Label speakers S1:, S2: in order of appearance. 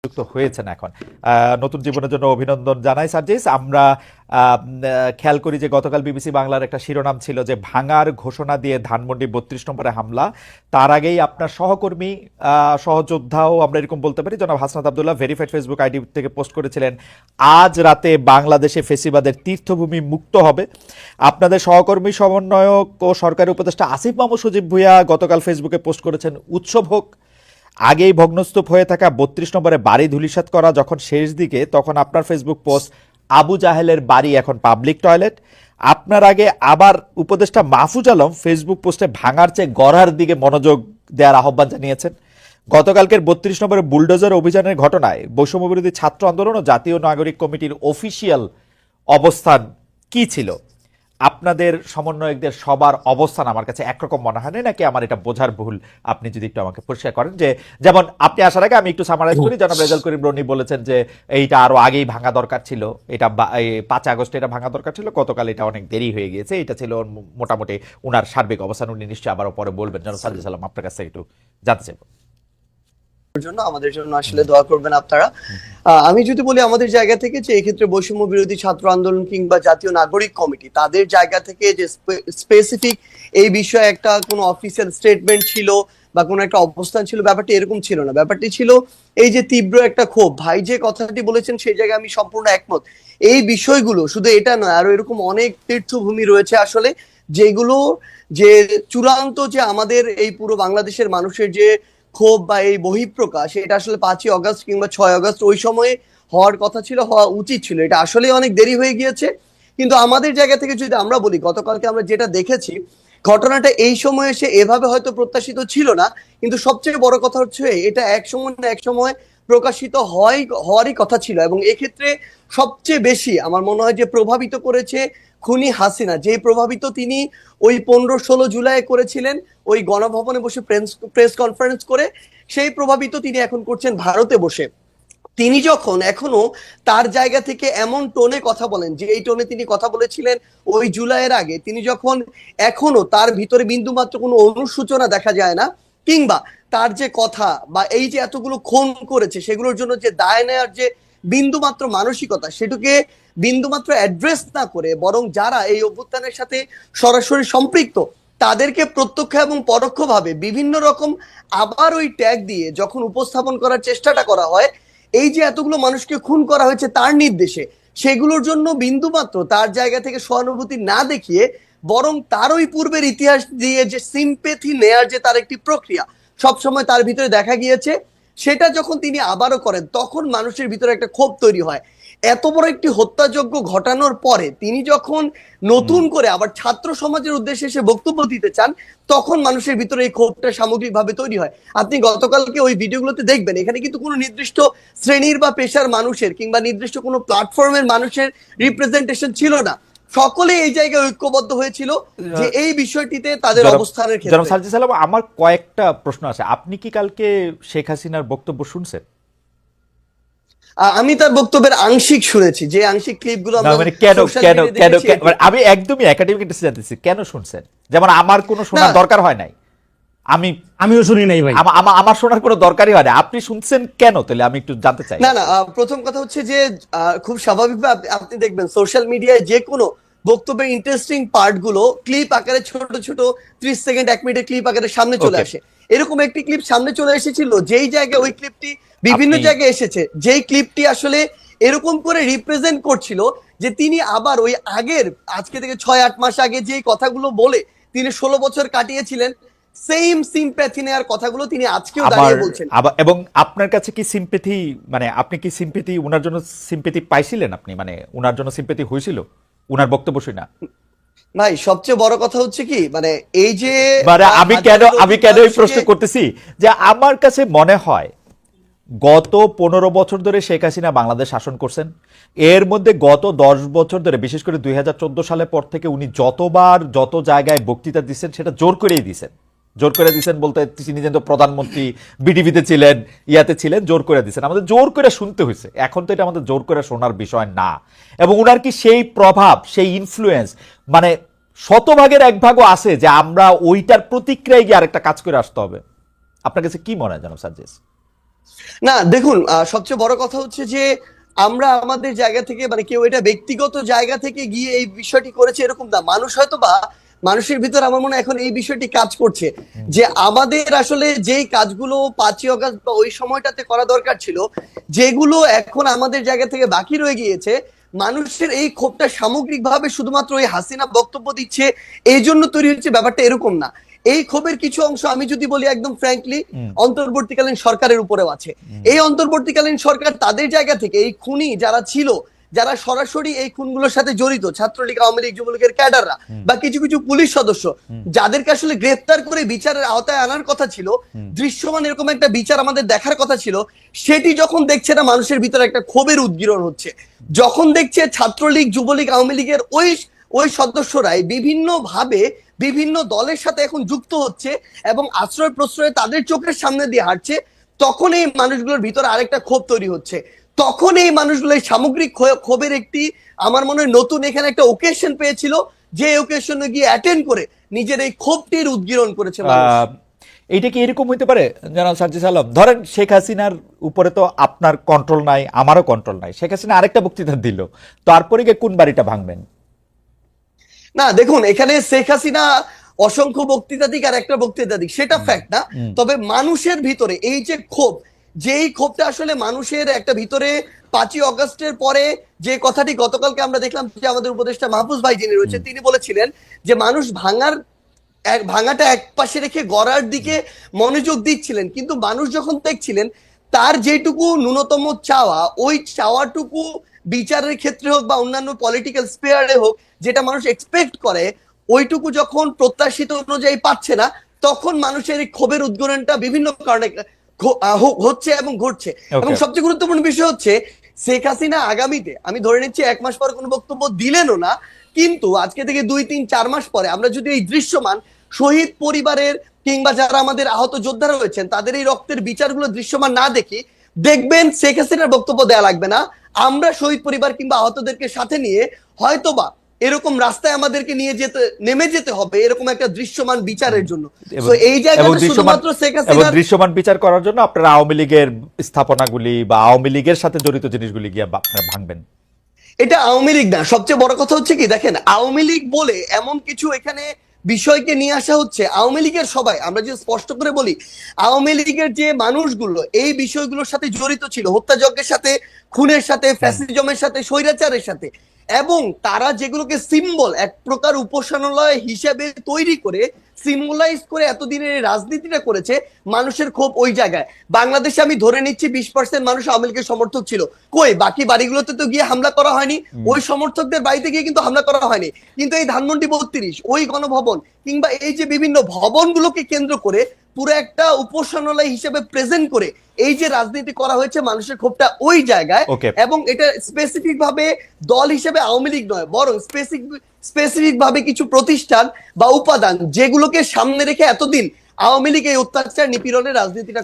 S1: যুক্ত হয়েছেন এখন নতুন জীবনের জন্য অভিনন্দন জানাই সার্জিস। আমরা খেয়াল করি যে গতকাল বিবিসি বাংলার একটা শিরোনাম ছিল যে ভাঙার ঘোষণা দিয়ে ধানমন্ডি ৩২ নম্বরে হামলা। তার আগেই আপনার সহকর্মী সহযোদ্ধাও আমরা এরকম বলতে পারি জনাব Hasnat Abdullah verified Facebook ID থেকে পোস্ট করেছিলেন আজ রাতে বাংলাদেশে ফেসিবাদের তীর্থভূমি মুক্ত হবে। আপনাদের সহকর্মী সমন্বয়ক ও সরকারি উপদেষ্টা আসিফ মাহমুদ সজীব ভুঁইয়া গতকাল ফেসবুকে পোস্ট করেছেন উৎসব হোক। আগেই ভগ্নস্তূপ হয়ে থাকা ৩২ নম্বরে বাড়ি ধূলিসাৎ করা যখন শেষ দিকে, তখন আপনার ফেসবুক পোস্ট আবু জাহেলের বাড়ি এখন পাবলিক টয়লেট। আপনার আগে আবার উপদেষ্টা মাহফুজ আলম ফেসবুক পোস্টে ভাঙার চেয়ে গড়ার দিকে মনোযোগ দেওয়ার আহ্বান জানিয়েছেন। গতকালকের ৩২ নম্বরে বুলডোজার অভিযানের ঘটনায় বৈষম্য বিরোধী ছাত্র আন্দোলন ও জাতীয় নাগরিক কমিটির অফিসিয়াল অবস্থান কি ছিল? আপনাদের সমন্বয়কদের সবার অবস্থান আমার কাছে একরকম মনে হয় না, নাকি আমার এটা বোঝার ভুল? আপনি যদি একটু আমাকে পরিষ্কার করেন। যে যেমন আপনি আসার আগে আমি একটু সামারাইজ করি, জনাব রেজাল করিম রনি বলেছেন যে এইটা আরো আগেই ভাঙা দরকার ছিল, এটা ৫ আগস্ট এটা ভাঙা দরকার ছিল, গতকাল এটা অনেক দেরি হয়ে গিয়েছে, এটা ছিল মোটামুটি উনার সার্বিক অবস্থান। উনি নিশ্চয়ই আবারও পরে বলবেন। জনাব সাজ্জাদ সালাম, আপনার কাছে একটু জানতে চাইব।
S2: জন্য আমাদের জন্য আসলে দোয়া করবেন আপনারা। আমি যদি বলি আমাদের জায়গা থেকে যে এক্ষেত্রে বৈষম্য বিরোধী ছাত্র আন্দোলন কিংবা জাতীয় নাগরিক কমিটি তাদের জায়গা থেকে যে স্পেসিফিক এই বিষয়ে একটা কোনো অফিসিয়াল স্টেটমেন্ট ছিল বা কোনো একটা অবস্থান ছিল, ব্যাপারটি এরকম ছিল না। ব্যাপারটি ছিল এই যে তীব্র একটা ক্ষোভ। ভাই যে কথাটি বলেছেন সেই জায়গায় আমি সম্পূর্ণ একমত। এই বিষয়গুলো শুধু এটা নয়, আরো এরকম অনেক তীর্থভূমি রয়েছে আসলে, যেগুলো যে চূড়ান্ত যে আমাদের এই পুরো বাংলাদেশের মানুষের যে ক্ষোভ বা এই বহিঃপ্রকাশ, এটা আসলে ৫ই অগস্ট কিংবা ৬ অগস্ট ওই সময়ে হওয়ার কথা ছিল, হওয়া উচিত ছিল। এটা আসলে অনেক দেরি হয়ে গিয়েছে। কিন্তু আমাদের জায়গা থেকে যদি আমরা বলি, গতকালকে আমরা যেটা দেখেছি, ঘটনাটা এই সময় এসে এভাবে হয়তো প্রত্যাশিত ছিল না, কিন্তু সবচেয়ে বড় কথা হচ্ছে এটা এক সময় না এক সময় প্রকাশিত হওয়ারই কথা ছিল। এবং এক্ষেত্রে সবচেয়ে বেশি আমার মনে হয় যে প্রভাবিত করেছে খুনি হাসিনা। যে প্রভাবিত তিনি ওই ১৫-১৬ জুলাই করেছিলেন ওই গণভবনে বসে প্রেস কনফারেন্স করে, সেই প্রভাবিত তিনি এখন করছেন ভারতে বসে। তিনি যখন এখনো তার জায়গা থেকে এমন টোনে কথা বলেন যে এই টোনে তিনি কথা বলেছিলেন ওই জুলাইয়ের আগে, তিনি যখন এখনো তার ভিতরে বিন্দুমাত্র কোনো অনুসূচনা দেখা যায় না, কিংবা তার যে কথা বা এই যে এতগুলো খুন করেছে সেগুলোর জন্য যে দায় নেওয়ার যে বিন্দুমাত্র মানসিকতা, সেটাকে বিন্দুমাত্র অ্যাড্রেস না করে বরং যারা এই অভ্যুত্থানের সাথে সরাসরি সম্পৃক্ত তাদেরকে প্রত্যক্ষ এবং পরোক্ষভাবে বিভিন্ন রকম আবার ওই ট্যাগ দিয়ে যখন উপস্থাপন করার চেষ্টাটা করা হয়, এই যে এতগুলো মানুষকে খুন করা হয়েছে তার নির্দেশে, সেগুলোর জন্য বিন্দুমাত্র তার জায়গা থেকে সহানুভূতি না দেখিয়ে বরং তার ওই পূর্বের ইতিহাস দিয়ে যে সিম্পেথি নেয়ার যে তার একটি প্রক্রিয়া সবসময় তার ভিতরে দেখা গিয়েছে, সেটা যখন তিনি আবারও করেন তখন মানুষের ভিতরে একটা ক্ষোভ তৈরি হয়। এত বড় একটি হত্যাযজ্ঞ ঘটানোর পরে তিনি যখন নতুন করে আবার ছাত্র সমাজের উদ্দেশ্যে এসে বক্তব্য দিতে চান, তখন মানুষের ভিতরে এই ক্ষোভটা সামগ্রিকভাবে তৈরি হয়। আপনি গতকালকে ওই ভিডিওগুলোতে দেখবেন, এখানে কিন্তু কোনো নির্দিষ্ট শ্রেণীর বা পেশার মানুষের কিংবা নির্দিষ্ট কোনো প্ল্যাটফর্মের মানুষের রিপ্রেজেন্টেশন ছিল না। সকলে এই জায়গায় ঐক্যবদ্ধ হয়েছিল যে এই বিষয়টিতে তাদের অবস্থানের ক্ষেত্রে।
S1: জনাব সাজ্জাদ সালাম, আমার কয়েকটা প্রশ্ন আছে। আপনি কি কালকে শেখ হাসিনার বক্তব্য শুনছেন?
S2: আমি তার বক্তব্যের আংশিক শুনেছি, যে আংশিক ক্লিপগুলো
S1: আমি একদমই একাডেমিক জানতেছি কেন শুনছেন। যেমন আমার কোনো শোনার দরকার হয় নাই,
S3: আমিও শুনি নাই ভাই,
S1: আমার শোনার কোনো দরকারই হয় না। আপনি শুনছেন কেন তাহলে আমি একটু জানতে চাই।
S2: না, প্রথম কথা হচ্ছে যে খুব স্বাভাবিকভাবে আপনি দেখবেন সোশ্যাল মিডিয়ায় যে কোনো বক্তব্যের ইন্টারেস্টিং পার্ট গুলো ক্লিপ আকারে ছোট ছোট 30 সেকেন্ড 1 মিনিটের ক্লিপ আকারে সামনে চলে আসে। এরকম একটি ক্লিপ সামনে চলে এসেছিল, যেই জায়গায় ওই ক্লিপটি বিভিন্ন জায়গায় এসেছে, যেই ক্লিপটি আসলে এরকম করে রিপ্রেজেন্ট করছিল যে তিনি আবার ওই আগের আজকে থেকে 6-8 মাস আগে যে কথাগুলো বলে তিনি 16 বছর কাটিয়েছিলেন, সেম সিম্প্যাথি নেওয়ার কথাগুলো তিনি আজকেও দাঁড়িয়ে বলছেন।
S1: এবং আপনার কাছে কি সিম্প্যাথি, মানে আপনি কি সিম্প্যাথি উনার জন্য সিম্প্যাথি পাইছিলেন? আপনি মানে উনার জন্য সিম্প্যাথি হয়েছিল উনার বক্তব্য শুনে?
S2: ভাই সবচেয়ে বড় কথা হচ্ছে কি, মানে এই যে
S1: আমি কেন এই প্রশ্ন করতেছি, যে আমার কাছে মনে হয় গত 15 বছর ধরে শেখ হাসিনা বাংলাদেশ শাসন করছেন। এর মধ্যে গত 10 বছর ধরে, বিশেষ করে 2014 সালের পর থেকে উনি যতবার যত জায়গায় বক্তৃতা দিচ্ছেন সেটা জোর করেই দিচ্ছেন। জোর করে দিচ্ছেন বলতে তিনি যেন প্রধানমন্ত্রী বিডিবিতে ছিলেন, ইয়াতে ছিলেন, জোর করে দিচ্ছেন, আমাদের জোর করে শুনতে হয়েছে। এখন তো এটা আমাদের জোর করে শোনার বিষয় না। এবং উনার কি সেই প্রভাব, সেই ইনফ্লুয়েন্স মানে 100 ভাগের 1 ভাগও আছে যে আমরা ওইটার প্রতিক্রিয়ায় গিয়ে আরেকটা কাজ করে আসতে হবে? আপনার কাছে কি মনে হয় জনাব সাজ্জাদ?
S2: না দেখুন, সবচেয়ে বড় কথা হচ্ছে যে আমরা আমাদের জায়গা থেকে, মানে কেউ এটা ব্যক্তিগত জায়গা থেকে গিয়ে এই বিষয়টি করেছে এরকম না। মানুষ হয়তো বা মানুষের ভিতর আমার মনে হয় এখন এই বিষয়টি কাজ করছে যে আমাদের আসলে যেই কাজগুলো 5ই অগস্ট বা ওই সময়টাতে করা দরকার ছিল, যেগুলো এখন আমাদের জায়গা থেকে বাকি রয়ে গিয়েছে, মানুষের এই ক্ষোভটা সামগ্রিকভাবে শুধুমাত্র ওই হাসিনা বক্তব্য দিচ্ছে এই জন্য তৈরি হচ্ছে, ব্যাপারটা এরকম না। এই ক্ষোভের কিছু অংশ আমি যদি বলি একদম ফ্র্যাঙ্কলি অন্তর্বর্তীকালীন সরকারের উপরেও আছে। এই অন্তর্বর্তীকালীন সরকার তাদের জায়গা থেকে এই খুনি যারা ছিল, যারা সরাসরি এই খুনগুলোর সাথে জড়িত, ছাত্রলীগ, আওয়ামী লীগ, যুবলীগের ক্যাডাররা বা কিছু কিছু পুলিশ সদস্য, যাদেরকে আসলে গ্রেফতার করে বিচারের আওতায় আনার কথা ছিল, দৃশ্যমান এরকম একটা বিচার আমাদের দেখার কথা ছিল, সেটি যখন দেখছে না মানুষের ভিতরে একটা ক্ষোভের উদ্গীরণ হচ্ছে, যখন দেখছে ছাত্রলীগ, যুবলীগ, আওয়ামী লীগের ওই ওই সদস্যরাই বিভিন্ন ভাবে বিভিন্ন দলের সাথে এখন যুক্ত হচ্ছে এবং আশ্রয় প্রশ্রয়ে তাদের চোখের সামনে দিয়ে হাঁটছে, তখন এই মানুষগুলোর ভিতরে আরেকটা ক্ষোভ তৈরি হচ্ছে। তখন এই মানুষগুলো এই সামগ্রিক ক্ষোভের একটি, আমার মনে হয় নতুন এখানে একটা ওকেশন পেয়েছিল, যে ওকেশনে গিয়ে অ্যাটেন্ড করে নিজের এই ক্ষোভটির উদ্গীরণ করেছে মানুষ।
S1: এইটা কি এরকম হইতে পারে জনাব সার্জিস আলম? ধরেন শেখ হাসিনার উপরে তো আপনার কন্ট্রোল নাই, আমারও কন্ট্রোল নাই, শেখ হাসিনা আরেকটা বক্তৃতা দিল, তারপরে গিয়ে কোন বাড়িটা ভাঙবেন?
S2: না দেখুন, এখানে শেখ হাসিনা অসংখ্য বক্তৃতা দিক আর একটা বক্তৃতা দিক, সেটা ফ্যাক্ট না। তবে মানুষের ভিতরে এই যে ক্ষোভ, যেই ক্ষোভটা আসলে মানুষের একটা ভিতরে 5ই অগস্টের পরে, যে কথাটি গতকালকে আমরা দেখলাম যে আমাদের উপদেষ্টা মাহফুজ ভাই যিনি রয়েছে তিনি বলেছিলেন যে মানুষ ভাঙাটা এক পাশে রেখে গড়ার দিকে মনোযোগ দিচ্ছিলেন, কিন্তু মানুষ যখন দেখছিলেন তার যেটুকু ন্যূনতম চাওয়া, ওই চাওয়াটুকু বিচারের ক্ষেত্রে হোক বা অন্যান্য পলিটিক্যাল স্পেয়ারে হোক, যেটা মানুষ এক্সপেক্ট করে, ওইটুকু যখন প্রত্যাশিত অনুযায়ী পাচ্ছে না, তখন মানুষের এই ক্ষোভের উদ্গীরণটা বিভিন্ন কারণে হচ্ছে এবং ঘটছে। এবং সবচেয়ে গুরুত্বপূর্ণ বিষয় হচ্ছে শেখ হাসিনা আগামীতে, আমি ধরে নিচ্ছি 1 মাস পর কোনো বক্তব্য দিলেনও না, কিন্তু আজকে থেকে 2-3-4 মাস পরে আমরা যদি এই দৃশ্যমান শহীদ পরিবারের কিংবা যারা আমাদের আহত যোদ্ধারা রয়েছেন তাদের এই রক্তের বিচারগুলো দৃশ্যমান না দেখি, দেখবেন শেখ হাসিনার বক্তব্য দেয়া লাগবে না, আমরা শহীদ পরিবার কিংবা আহতদেরকে সাথে নিয়ে হয়তোবা এরকম রাস্তায় আমাদেরকে নিয়ে নেমে যেতে হবে এরকম একটা দৃশ্যমান বিচারের জন্য। তো এই জায়গাটা শুধুমাত্র শেখ হাসিনা
S1: দৃশ্যমান বিচার করার জন্য আপনারা আওয়ামী লীগের স্থাপনাগুলি বা আওয়ামী লীগের সাথে জড়িত জিনিসগুলি গিয়ে আপনারা ভাঙবেন?
S2: এটা আওয়ামী লীগ না, সবচেয়ে বড় কথা হচ্ছে কি, দেখেন আওয়ামী লীগ বলে এমন কিছু এখানে বিষয়কে নিয়ে আসা হচ্ছে, আওয়ামী লীগের সবাই, আমরা যে স্পষ্ট করে বলি, আওয়ামী লীগের যে মানুষগুলো এই বিষয়গুলোর সাথে জড়িত ছিল, হত্যাযজ্ঞের সাথে, খুনের সাথে, ফ্যাসিজমের সাথে, স্বৈরাচারের সাথে, এবং তারা যেগুলোকে সিম্বল, এক প্রকার উপাসনালয় হিসেবে তৈরি করে সিম্বলাইজ করে এতদিনের রাজনীতিটা করেছে, মানুষের ক্ষোভ ওই জায়গায়। বাংলাদেশে আমি ধরে নিচ্ছি 20% মানুষ আওয়ামী লীগের সমর্থক ছিল, কই বাকি বাড়িগুলোতে তো গিয়ে হামলা করা হয়নি, ওই সমর্থকদের বাড়িতে গিয়ে কিন্তু হামলা করা হয়নি, কিন্তু এই ধানমন্ডি 32, ওই গণভবন কিংবা এই যে বিভিন্ন ভবনগুলোকে কেন্দ্র করে পুরো একটা উপাসনালয় হিসেবে প্রেজেন্ট করে এই যে রাজনীতি করা হয়েছে, মানুষের ক্ষোভটা ওই জায়গায়। এবং এটা স্পেসিফিক ভাবে দল হিসেবে আওয়ামী লীগ নয়, বরং স্পেসিফিক ভাবে কিছু প্রতিষ্ঠান বা উপাদান যেগুলোকে সামনে রেখে এতদিন আওয়ামী লীগ এই অত্যাচার নিপীড়নের রাজনীতিটা